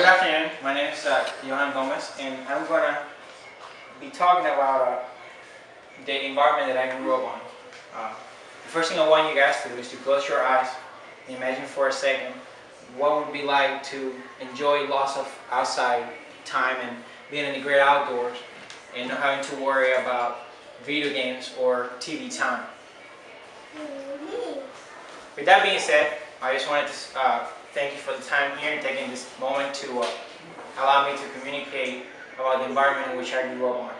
Good afternoon. My name is Johan Gomez, and I'm going to be talking about the environment that I grew up on. The first thing I want you guys to do is to close your eyes and imagine for a second what it would be like to enjoy lots of outside time and being in the great outdoors and not having to worry about video games or TV time. With that being said, I just wanted to thank you for the time here and taking this moment to allow me to communicate about the environment in which I grew up on.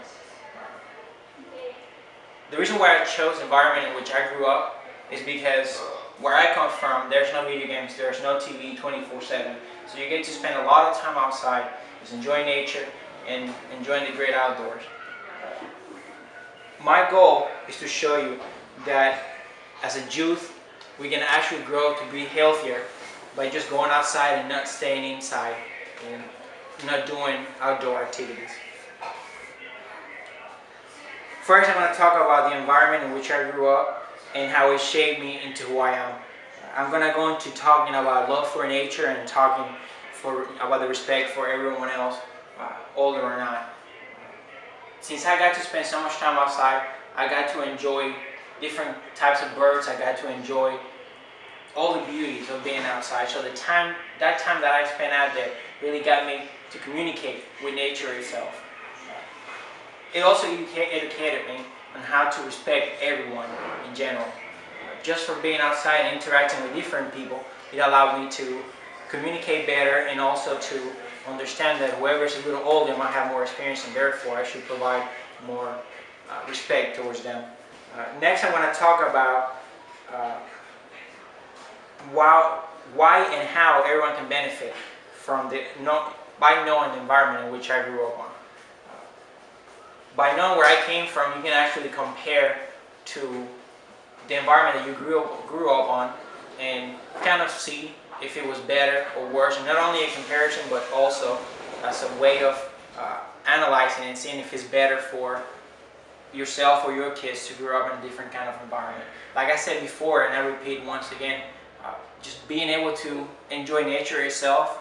The reason why I chose the environment in which I grew up is because where I come from, there's no video games, there's no TV 24/7. So you get to spend a lot of time outside, just enjoying nature and enjoying the great outdoors. My goal is to show you that as a youth, we can actually grow to be healthier by just going outside and not staying inside and not doing outdoor activities. First, I'm going to talk about the environment in which I grew up and how it shaped me into who I am. I'm going to go into talking about love for nature and talking about the respect for everyone else, older or not. Since I got to spend so much time outside, I got to enjoy different types of birds. I got to enjoy all the beauties of being outside. So that time that I spent out there really got me to communicate with nature itself. It also educated me on how to respect everyone in general. Just for being outside and interacting with different people, it allowed me to communicate better and also to understand that whoever is a little older might have more experience and therefore I should provide more respect towards them. Next, I want to talk about why and how everyone can benefit from by knowing the environment in which I grew up on. By knowing where I came from, you can actually compare to the environment that you grew up on and kind of see if it was better or worse. And not only a comparison, but also as a way of analyzing and seeing if it's better for yourself or your kids to grow up in a different kind of environment. Like I said before, and I repeat once again, just being able to enjoy nature itself,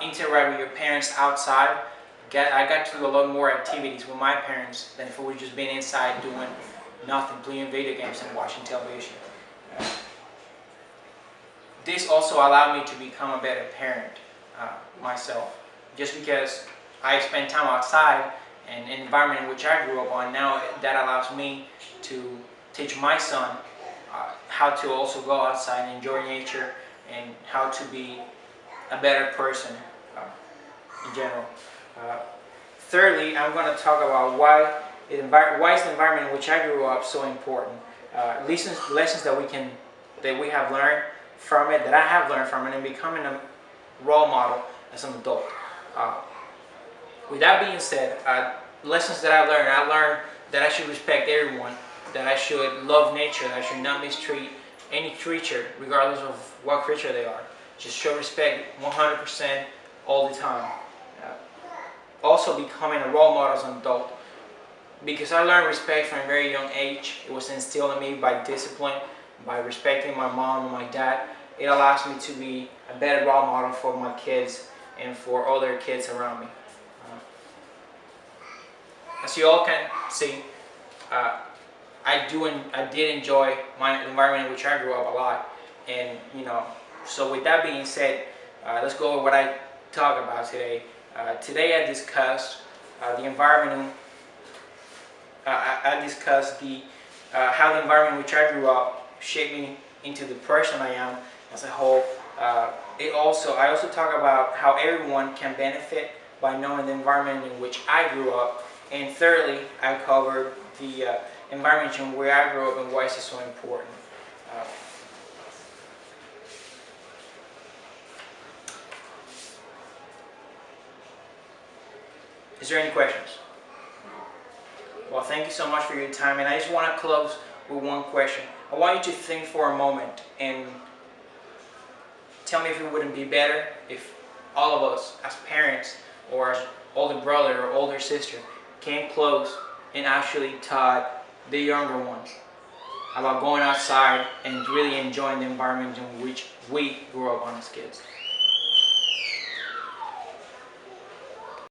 interact with your parents outside. I got to do a lot more activities with my parents than if we were just being inside doing nothing, playing video games and watching television. This also allowed me to become a better parent myself. Just because I spend time outside and an environment in which I grew up on, now that allows me to teach my son how to also go outside and enjoy nature and how to be a better person in general. Thirdly, I'm going to talk about why is the environment in which I grew up so important. Lessons that we have learned from it, that I have learned from it, and becoming a role model as an adult. With that being said, lessons that I learned that I should respect everyone, that I should love nature, that I should not mistreat any creature, regardless of what creature they are. Just show respect 100% all the time. Also becoming a role model as an adult. Because I learned respect from a very young age. It was instilled in me by discipline, by respecting my mom and my dad. It allows me to be a better role model for my kids and for other kids around me. As you all can see, I did enjoy the environment in which I grew up a lot. And so with that being said, let's go over what I talk about today. Today I discussed the environment. I discussed how the environment in which I grew up shaped me into the person I am as a whole. I also talk about how everyone can benefit by knowing the environment in which I grew up. And thirdly, I covered the environment in where I grew up and why it's so important. Is there any questions? Well, thank you so much for your time, and I just want to close with one question. I want you to think for a moment and tell me if it wouldn't be better if all of us as parents or as older brother or older sister came close and actually taught the younger ones about going outside and really enjoying the environment in which we grew up on as kids.